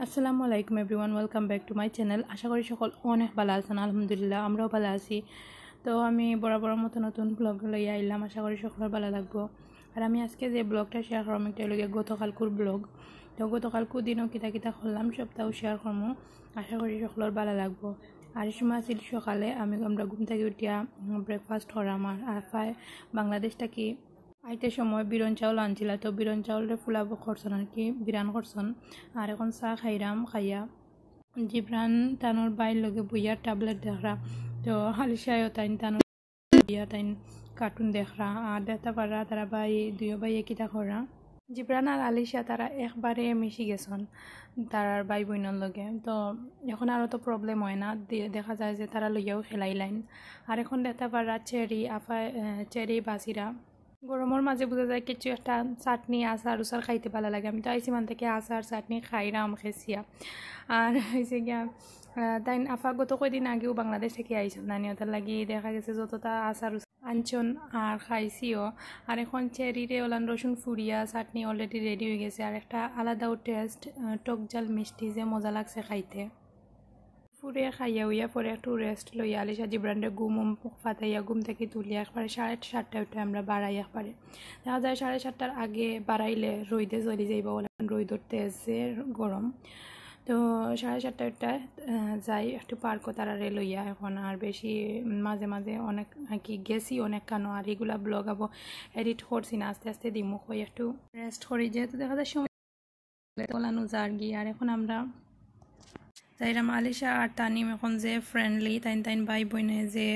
আসসালামু আলাইকুম everyone, welcome back to my channel. আশা করি সকল অনেক ভালো আছেন। আলহামদুলিল্লাহ আমরাও ভালো আছি। তো আমি বরাবর মতো নতুন ব্লগ লইয়া আইলাম, আশা করি সকলের ভালো লাগবো। আর আমি আজকে যে ব্লগটা শেয়ার করলাম একটা লগে গতকালকুর ব্লগ। তো গতকালকুর দিনও কিতা কিতা করলাম সপ্তাহ শেয়ার করবো, আশা করি সকলের ভালো লাগবো। আর এই সময় ছিল সকালে আমরা ঘুম থেকে উঠিয়া ব্রেকফাস্ট করাম। আর বাংলাদেশ থেকে আইতে সময় বিরন চাউল আনছিল, তো বিরন চাউলটা ফুলাবো করছেন আর কি, বিরান করছেন। আর এখন চাহ খাইরাম, খাইয়া জিব্রান তানোর বাইর লগে বইয়া ট্যাবলেট দেখরা। তো হালিশায়ও তাইন তানোর বইয়া তাইন কার্টুন দেখরা। আর দেখতে পারা তারা দুই ভাই কিতা করা। জিব্রান আর আলিশা তারা একবারে মিশি গেছেন তারার ভাই বোনের লগে। তো এখন আরও তো প্রবলেম হয় না, দেখা যায় যে তারা লইয়াও খেলাই লাইন। আর এখন দেখতে পারা চেরি বাসিরা গরমের মাঝে বোঝা যায় কিছু একটা চাটনি আচার উচার খাইতে ভালো লাগে। আমি তো আইসি মান থেকে আচার চাটনি খাইরাম খেসিয়া। আর হয়েছে গিয়া তাই আফা গত কয়দিন আগেও বাংলাদেশ থেকে আইসন নানিয়তার লাগি দেখা গেছে যতটা আচার আনছন আর খাইছিও। আর এখন চেরিরে ওলান রসুন ফুরিয়া চাটনি অলরেডি রেডি হয়ে গেছে। আর একটা আলাদাও টেস্ট, টক জাল মিষ্টি যে মজা লাগছে খাইতে। ফুরে খাইয়া উইয়া পরে একটু রেস্ট লইয়া আলিশা জিব্রান্ডে ফাতাইয়া ঘুম থেকে তুলিয়া একবারে 7:30 উঠে আমরা বাড়াই। একবারে দেখা যায় 7:30 আগে বাড়াইলে রইদে চলি যাইবা বলে, রই ধরতে যে গরম। তো 7:30 যাই একটু পার্কও তারারে লইয়া এখন। আর বেশি মাঝে মাঝে অনেক কি গেছি অনেক কানো, আর এগুলা ব্লগ আবো এডিট করছি না, আস্তে আস্তে দিমুখ হয়ে একটু রেস্ট করি, যেহেতু দেখা যায় সময় তোলানো যার গিয়ে। আর এখন আমরা যাইরাম আলিশা আর তানিম এখন যে ফ্রেন্ডলি তাইন ভাই বোনে যে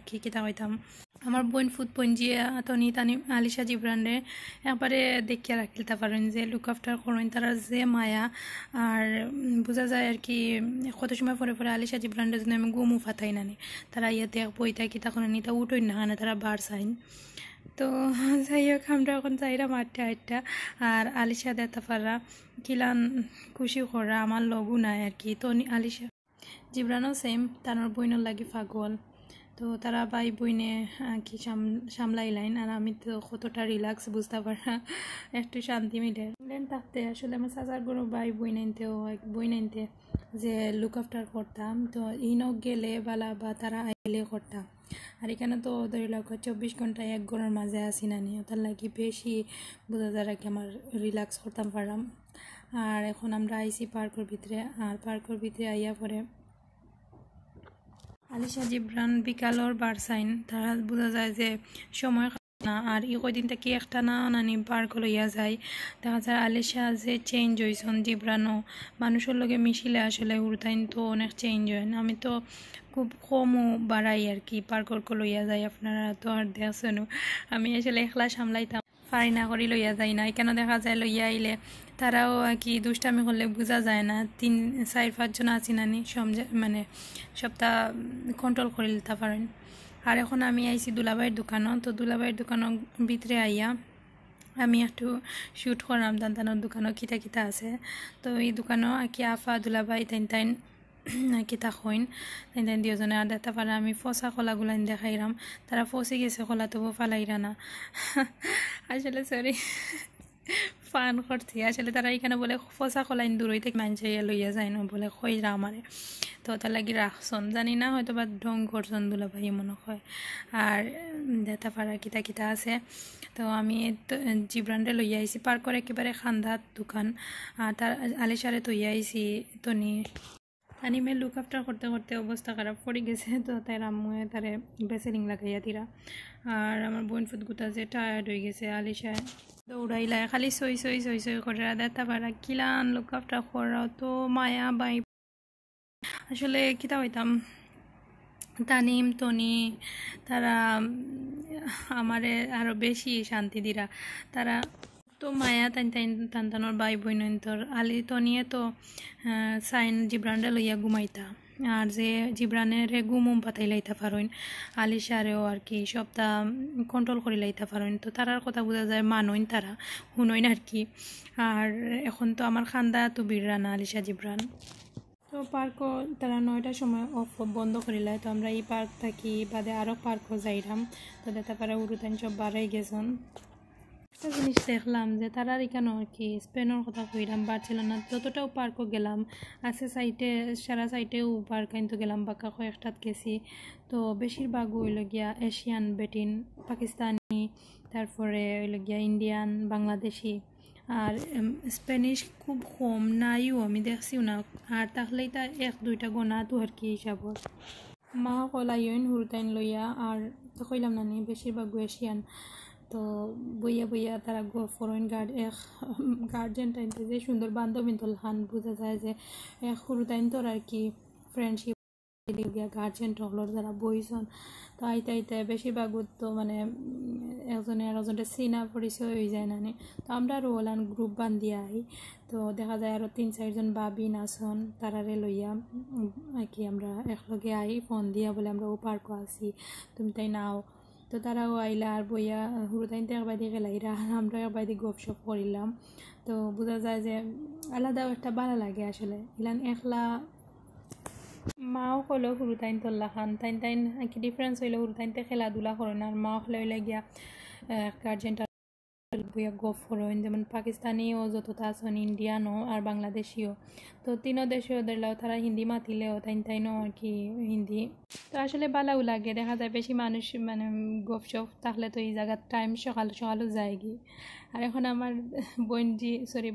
কি কিতা হইতাম আমার বোন ফুড পঞ্জিয়া তানিম আলিশা জিব্রান্ডে একবারে দেখিয়া রাখিলতে পারেন যে লুক আফটার করেন তারা যে মায়া। আর বোঝা যায় আর কি কত সময় পরে পরে আলিশা জিব্রান্ডে যদি আমি গুমু ফাতাই নানি তারা ইয়াতে বইটা কিতা করে নিতা উঠোই না না তারা বার চাইন। তো যাই হোক আমরা এখন যাইরাম 8:30। আর আলিশা দেখতে পারা কিলান খুশি করা আমার লগু নাই আর কি। তো আলিশা জিব্রানও সেম তানোর বইনের লাগি পাগল। তো তারা ভাই বইনে কি সামলাই লাইন। আর আমি তো কতটা রিল্যাক্স বুঝতে পারা, একটু শান্তি মিলে থাকতে। আসলে আমার চাচার কোনো বই নাইনতে যে লুক আফটার করতাম, তো ইনক গেলে বা তারা আইলে করতাম। আর এখানে তো ধরে লাগো 24 ঘন্টা এক ঘরের মাঝে আসি না নিয়ে, তার লাগি বেশি বোঝা যায় কি আমার রিল্যাক্স করতাম পারলাম। আর এখন আমরা আইসি পার্কের ভিতরে। আর পার্কের ভিতরে আইয়া পরে আলিশা জিব্রান বিকালর বারসাইন তারা বোঝা যায় যে সময় না। আর কয়দিনটা কি একটা নানি পার্ক লইয়া যায়, দেখা যায় আলিশা যে চেঞ্জ হয়েছেন জিব্রানও মানুষের লগে মিশিলে আসলে উড়তাইন তো অনেক চেঞ্জ হয়। আমি তো খুব কমও বাড়াই আর কি পার্কর লইয়া যাই, আপনারা তো আর দেখছেন আমি আসলে একলা সামলাইতাম পারি না করি লইয়া যাই না। কেন দেখা যায় লইয়া আইলে তারাও আর কি দুষ্টামি করলে বোঝা যায় না, 4-5 জন আছি নানি মানে সবটা কন্ট্রোল করে নিতে পারেন। আর এখন আমি আইছি দুলাভাইয়ের দোকানও। তো দুলাভাইয়ের দোকানের ভিতরে আইয়া আমি একটু শ্যুট করলাম দান্তানোর দোকানও কিতা কিতা আছে। তো এই দোকানও আর কি আফা দুলাভাই তাইন কিতা হইন তাইন দুজনে। আর দেখতে পারে আমি ফসা কলাগুলান দেখাইলাম, তারা ফসে গেছে কলা তবু ফালাইরা না আসলে সরি ফান করছি। আসলে তারা এখানে বলে ফসা কলাইন দূরই থেকে মানছাইয়া লইয়া যায় না বলে খইরা আমারে, তো তার লাগি রাখছন জানি না, হয়তো বা ঢং করছন দুলাভাই মনে হয়। আর দেখতে পারা কিতা কিতা আছে। তো আমি জিব্রান্ডে লইয়া আইছি পার্কর একেবারে খান্দাত দোকান। আর তার আলিশারে তৈয়া আইছি তানিমে লুক আফটার করতে করতে অবস্থা খারাপ পড়ে গেছে। তো তাই আম্মুয়ে তারে বেসেলিং লাগাইয়া দিরা। আর আমার বোন ফুটগুতা যে টায়ার্ড হয়ে গেছে আলিশায় দৌড়াইলা খালি সই করে দেখতে পারা কিলান লুক আফটার করাও তো মায়া বাই। আসলে কিতা হইতাম তানিম তনি তারা আমারে আরো বেশি শান্তি দিরা। তারা তো মায়া তানোর ভাই বোন তোর আলি তনিয়ে তো সাইন জিব্রান্ডা লইয়া ঘুমাইতা। আর যে জিব্রানের গুমুম পাতাই লাইতা পারেন আলিশারেও আর কি সবটা কন্ট্রোল করে লাইতা পারেন। তো তারার কথা বোঝা যায় মানইন, তারা শুনইন আর কি। আর এখন তো আমার খান্দা তো বিড়রা না আলিশা জিব্রান। তো পার্কও তারা 9টার সময় বন্ধ করিলে। তো আমরা এই পার্ক থাকি বাদে আরও পার্কও যাইলাম। তো দেখতে পারে উরুতান সব বাড়াই গেছেন। একটা জিনিস দেখলাম যে তারার এখানে আর কি স্পেনের কথা কইলাম বার্সেলোনা যতটাও পার্কও গেলাম আছে সাইটে সারা সাইটেও পার্ক কিন্তু গেলাম বাঁকা কয়েকটাত গেছি তো বেশিরভাগ হইল গিয়া এশিয়ান বেটিন পাকিস্তানি তারপরে হইল গিয়া ইন্ডিয়ান বাংলাদেশি আর স্প্যানিশ খুব কম নাইও আমি দেখছিও না আর তাহলেই তার এক দুইটা গোনা তো আর কি হিসাবত মা কলাইন হুরতাইন লইয়া আর তো কইলাম না নি বেশিরভাগ এশিয়ান তো বইয়া বইয়া তারা ফরেন গার্জেন টাইমতে যে সুন্দর বান্ধবী হান বোঝা যায় যে সরু টাইম তোর আর কি ফ্রেন্ডশিপ গার্জেন হলর যারা বইছন তো আইতে আইতে বেশিরভাগ তো মানে একজনে আর একজনটা চিনা পরিচয় হয়ে যায় না তো আমরা আরও ওলান গ্রুপ বান্ধি আহি তো দেখা যায় আরও 3-4জন বাবি নাচন তারারে লইয়া আর কি আমরা একলগে আহি ফোন দিয়া বলে আমরা ও পার্কও আছি তুমি তাই নাও তো তারাও আইলা আর বইয়া হুরুতাইনতে একবারে গেলাইরা আমরা একবারে গপশপ করিলাম তো বোঝা যায় যে আলাদাও একটা ভালো লাগে আসলে ইলান একলা মাও হলো হুরুতাইন তোল্লা খান তাইন তাইন কি ডিফারেন্স হইলো হুরুতাইনতে খেলাধুলা করেন আর মা হলে গিয়া গার্জেনটা বইয়া গপ করেন যেমন পাকিস্তানিও যতটা আছেন ইন্ডিয়ানও আর বাংলাদেশিও তো তিনও দেশে ওদেরলাও তারা হিন্দি মাতিলেও তাইনও আর কি হিন্দি তো আসলে ভালোও লাগে দেখা যায় বেশি মানুষ মানে গপশপ তাহলে তো এই জায়গার টাইম সকালও যায় কি আর এখন আমার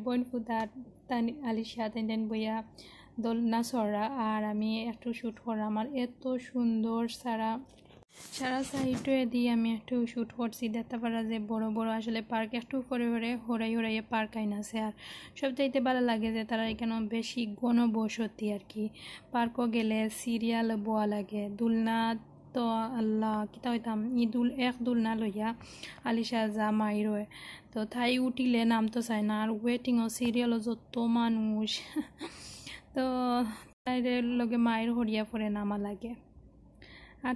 বোন ফুতার তান আলিশা তাইন বইয়া দোল নাচরা আর আমি একটু শ্যুট করা আমার এত সুন্দর সারা সাইডে দিয়ে আমি একটু শ্যুট করছি দেখতে পারা যে বড় বড় আসলে পার্ক একটু করে হরাইয়ে পার্ক আইন আছে আর সবচাইতে ভালো লাগে যে তারা এখানে বেশি গণবসতি আর কি পার্কও গেলে সিরিয়াল বোয়া লাগে দুলনা তো আল্লাহ কিতা হইতাম এক দুলনা লইয়া আলিশা যা মাইরয় তো তাই উঠিলে নাম তো চায় না আর ওয়েটিংও সিরিয়ালও যত মানুষ তো তাইদের লগে মায়ের হরিয়া পরে নামা লাগে আর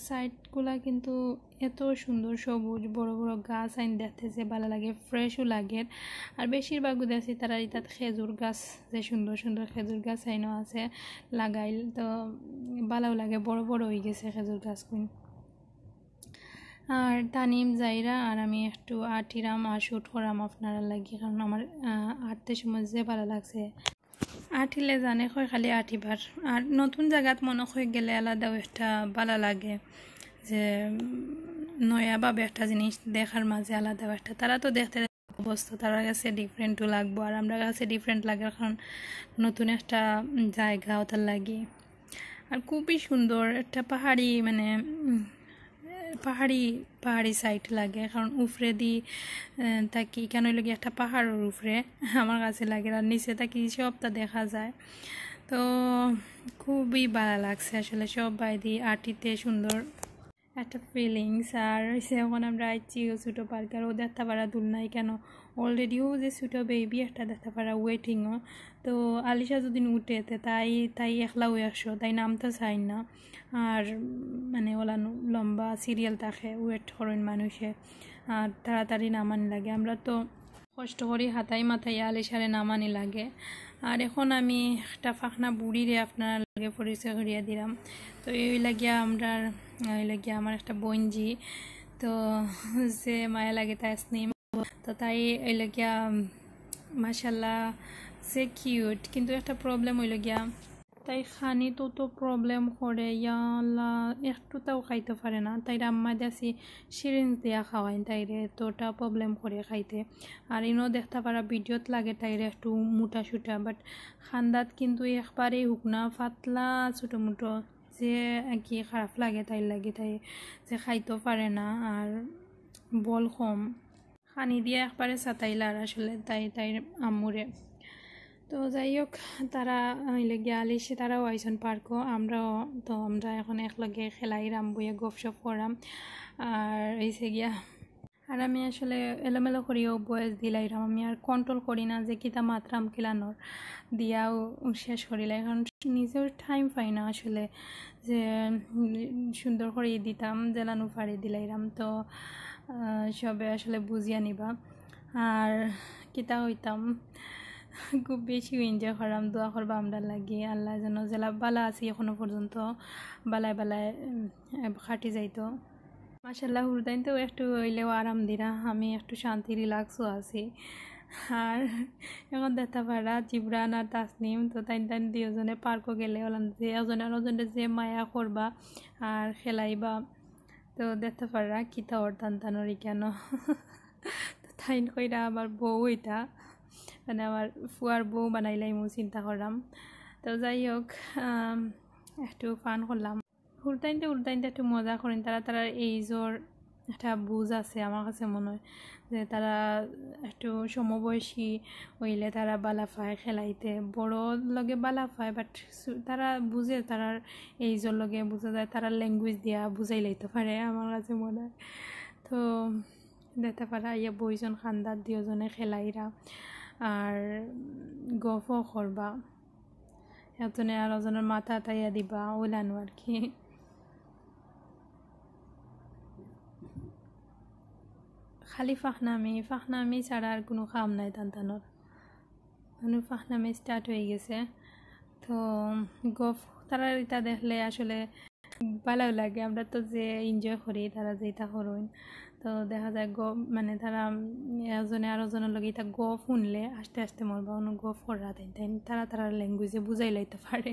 সাইডগুলা কিন্তু এত সুন্দর সবুজ বড় বড় গাছ আইন দেখতেছে ভালো লাগে ফ্রেশও লাগে আর বেশিরভাগ দেখছি তারা তাত খেজুর গাছ যে সুন্দর সুন্দর খেজুর গাছ আইনও আছে লাগাইল তো ভালো লাগে বড় বড় হয়ে গেছে খেজুর গাছগুলো আর তানিম যাইরা আর আমি একটু আটিরাম আর শ্যুট করাম আপনারা লাগি কারণ আমার আটতে সময় যে ভালো লাগছে আঠিলে জানে হয় খালি আঠিবার আর নতুন জায়গাত মনে হয়ে গেলে আলাদাও একটা ভালো লাগে যে নয়াভাবে একটা জিনিস দেখার মাঝে আলাদাও একটা তারা তো দেখতে অবস্থা তার কাছে ডিফারেন্টও লাগবো আর আমরা কাছে ডিফারেন্ট লাগে কারণ নতুন একটা জায়গা ওটার লাগে আর খুবই সুন্দর একটা পাহাড়ি সাইড লাগে কারণ উফরে দি তাকি কেন লাগে একটা পাহাড়ের উপরে আমার কাছে লাগে আর নিচে তাকি সবটা দেখা যায় তো খুবই ভালো লাগছে আসলে সব বাইদি আটিতে সুন্দর একটা ফিলিংস আর এখন আমরা আইছি ছোটো পার্ক আর ও দেখতে পারা দুল নাই কেন অলরেডিও যে ছোটো বেবি একটা দেখতে পারা ওয়েটিংও তো আলিশা যদি উঠেতে তাই একলা হয়ে আসো তাই নামতে চাই না আর মানে ওলা লম্বা সিরিয়াল থাকে ওয়েট করেন মানুষে আর তাড়াতাড়ি নামানি লাগে আমরা তো কষ্ট করি হাতাই মাথায় আলিশারে নামানি লাগে আর এখন আমি একটা ফাঁকনা বুড়িরে আপনার লাগে পরিচয় করিয়া দিলাম তো এই লাগিয়া আমার একটা বোনজি তো যে মায়া লাগে তাই স্নেম তো তাই এই লাগিয়া মাশাল্লাহ সে কিউট কিন্তু একটা প্রবলেম হইল গিয়া তাই খানি তো প্রবলেম করে ইয়াল্লা একটুটাও খাইতে পারে না তাই আম্মা দেখি সিরিঞ্জ দিয়া খাওয়াই তাইরে তোটা প্রবলেম করে খাইতে আর ইনও দেখতে পারা ভিডিওত লাগে তাইরে একটু মোটা সুটা বাট খান্দাত কিন্তু একবারেই হুক না পাতলা ছোটো মোটো যে কি খারাপ লাগে তাই যে খাইতেও পারে না আর বল কম খানি দিয়ে একবারে চাতাইলার আসলে তাই আম্মুরে তো যাই হোক তারা গিয়া আলিশে তারাও আইসন পার্কও আমরা এখন একলগে খেলাইরাম বইয়ে গপশপ করাম আর এইসে গিয়া আর আমি আসলে এলোমেলো করিও বয়স দিলাইরাম আমি আর কন্ট্রোল করি না যে কিতা মাত্রাম কিলানোর দিয়াও শেষ করিলাই কারণ নিজের টাইম পাই না আসলে যে সুন্দর করে দিতাম জেলানো পারি দিলাইরাম তো সবে আসলে বুঝিয়া নিবা আর কিতা হইতাম খুব বেশি এনজয় করাম দোয়া করবা আমরা লাগে আল্লাহ যেন জেলা বালা আছি এখনো পর্যন্ত বালায় খাটি যাইতো মাশাআল্লাহ হুরদাইন তো একটু হইলেও আরাম দিরা, আমি একটু শান্তি রিল্যাক্সও আছি। আর এখন দেখতে পারা জিবরান আর তাসনিম তো তাই দুজনে পার্কও গেলে হলাম যে এজনে আর ওজনে যে মায়া করবা আর খেলাইবা, তো দেখতে পারা কিতা ওর টানটানোরই কেন। তো তাই কইরা আমার বউ এটা মানে আমার ফুয়ার বউ বানাইলাই মু চিন্তা করলাম। তো যাই হোক একটু ফান করলাম। উল্টাইনতে একটু মজা করেন, তারা এইজোর একটা বুঝ আছে আমার কাছে মনে হয় যে তারা একটু সমবয়সী হইলে তারা বালা পায় খেলাইতে, বড় লগে বালা পায়, বাট তারা বুঝে তারার এইজোর লগে বোঝা যায়, তারা ল্যাঙ্গুয়েজ দিয়া বুঝাই লাইতে পারে আমার কাছে মনে হয়। তো দেখতে পারা ইয়ে বইজন খান্দার দুজনে খেলাইরা আর গফও করবা, এজনে আর ওজনের মাথা তাইয়া দিবা ওইলানো আর কি। খালি ফাঁকনামি ছাড়া আর কোনো কাম নাই টানটানোর, মানে ফাঁকনামি স্টার্ট হয়ে গেছে। তো গফ তারা এটা দেখলে আসলে ভালো লাগে, আমরা তো যে এনজয় করি তারা যেটা করুন। তো দেখা যায় মানে তারা এজনে আর ওজনের লগে এটা গফ শুনলে আস্তে আস্তে মরবা অন্য গফ করা তারা ল্যাঙ্গুয়েজে বুঝাই লাইতে পারে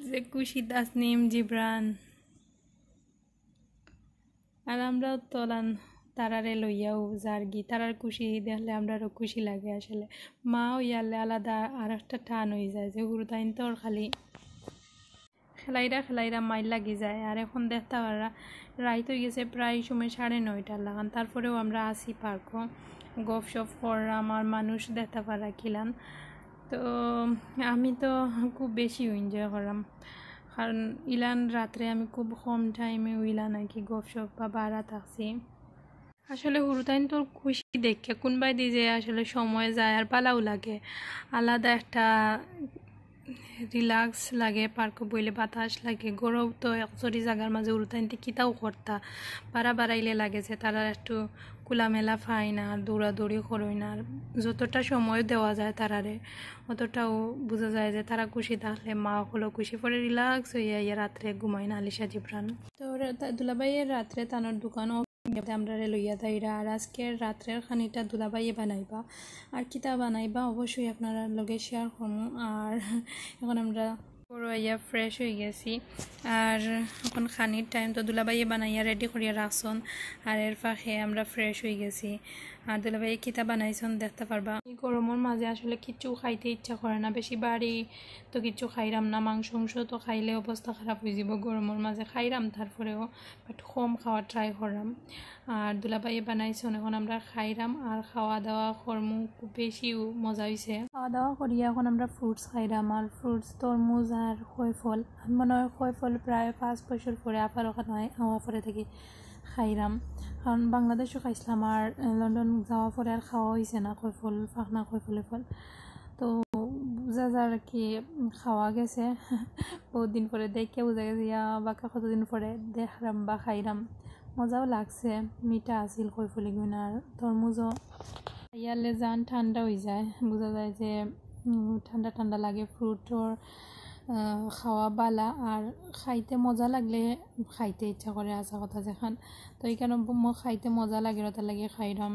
যে খুশি তাসনিম জিবরান। আর আমরাও তলান তারারে লইয়াও যার্গি, তারার খুশি দেখলে আমরারও খুশি লাগে আসলে। মাও ইয়ালে আলাদা আর একটা টান হয়ে যায় যে গুরুতাইন তোর খালি খেলাইরা মাইল লাগি যায়। আর এখন দেখতে পারা রাইত হয়ে গেছে প্রায় সময় 9:30 লাগান, তারপরেও আমরা আসি পার্কও গপ সপ করলাম আর মানুষ দেখতে পারা খিলান। তো আমি তো খুব বেশি এনজয় করলাম, কারণ ইলান রাত্রে আমি খুব কম টাইমে ইলান আর কি গপসপ বা বাড়া থাকছি। আসলে হুরুতাইন তোর খুশি দেখে কোনবাই দিয়ে যে আসলে সময় যায় আর পালাও লাগে, আলাদা একটা রিল্যাক্স লাগে, পার্কে বইলে বাতাস লাগে, গরম তো একচরি জায়গার মাঝে উড়তাইনতে কিতাও করতা বাড়াইলে লাগে যে তারা একটু খোলামেলা পায় না আর দৌড়াদৌড়ি করোই না, আর যতটা সময় দেওয়া যায় তারারে অতটাও বোঝা যায় যে তারা খুশি থাকলে মা হলো খুশি পরে রিল্যাক্স হইয়া ইয়ে রাত্রে ঘুমাই না আলিশা জিবরান। তো দুলাভাইয়ের রাত্রে তানোর দোকানও আমরা লইয়া তাইরা, আর আজকের রাত্রের খানিটা দুলাভাইয়ে বানাইবা আর কিতা বানাইবা অবশ্যই আপনারা লগে শেয়ার করবো। আর এখন আমরা বড়াইয়া ফ্রেশ হয়ে গেছি আর এখন খানির টাইম, তো দুলাভাইয়ে বানাইয়া রেডি করিয়া রাখছন আর এর ফাঁকে আমরা ফ্রেশ হয়ে গেছি। আর দুলাভাইয়ে কিতা বানাইছন দেখতে পারবা। এই গরমের মাঝে আসলে কিচ্ছু খাইতে ইচ্ছা করে না, বেশি বাড়ি তো কিচ্ছু খাইরাম না, মাংস তো খাইলে অবস্থা খারাপ হয়ে যাব গরমের মাঝে খাইরাম, তারপরেও বাট কম খাওয়া ট্রাই করলাম। আর দুলাভাইয়ে বানাইছন এখন আমরা খাইরাম আর খাওয়া দাওয়া করমু, খুব বেশি মজা হয়েছে। খাওয়া দাওয়া করিয়া এখন আমরা ফ্রুটস খাইরাম, আর ফ্রুটস তরমুজ আর খই ফল, আমি মনে হয় খই ফল প্রায় 5 বছর পরে আবার ওখানে হওয়া পরে থেকে খাইরাম, কারণ বাংলাদেশও খাইছিলাম আর লন্ডন যাওয়া পরে আর খাওয়া হয়েছে না খই ফল ফাঁকনা খই ফলে ফল। তো বোঝা যায় আর কি খাওয়া গেছে বহুত দিন পরে দেখে বোঝা গেছে বাকা কতদিন পরে দেখলাম বা খাইরাম, মজাও লাগছে, মিঠা আছিল খই ফলি গুণ আর তরমুজও ইয়ালে যান ঠান্ডা হয়ে যায়, বোঝা যায় যে ঠান্ডা ঠান্ডা লাগে। ফ্রুটর খাওয়া বালা আর খাইতে মজা লাগলে খাইতে ইচ্ছা করে আসা কথা যেখান, তো এই কারণে মই খাইতে মজা লাগে ওটা লাগে খাইরাম।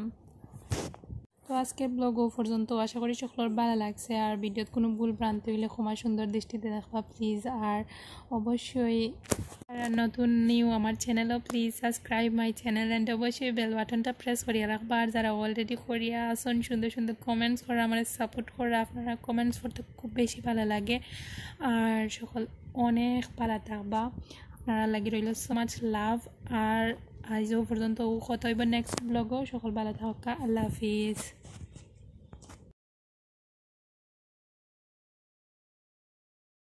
তো আজকের ব্লগ ও পর্যন্ত, আশা করি সকলের ভালো লাগছে আর ভিডিওত কোনো ভুল ভ্রান্তি হইলে ক্ষমা সুন্দর দৃষ্টিতে দেখবা প্লিজ। আর অবশ্যই নতুন নিউ আমার চ্যানেলও please subscribe my channel and অবশ্যই বেল বাটনটা প্রেস করিয়া রাখবা। আর যারা অলরেডি করিয়া আসুন সুন্দর সুন্দর কমেন্টস করা আমার সাপোর্ট করা, আপনারা কমেন্টস করতে খুব বেশি ভালো লাগে আর সকল অনেক ভালো থাকবা, আপনারা লাগি রইল সো মাচ লাভ। আর আজও পর্যন্ত কথা হইব নেক্সট ব্লগও, সকল ভালো থাকা, আল্লাহ হাফিজ।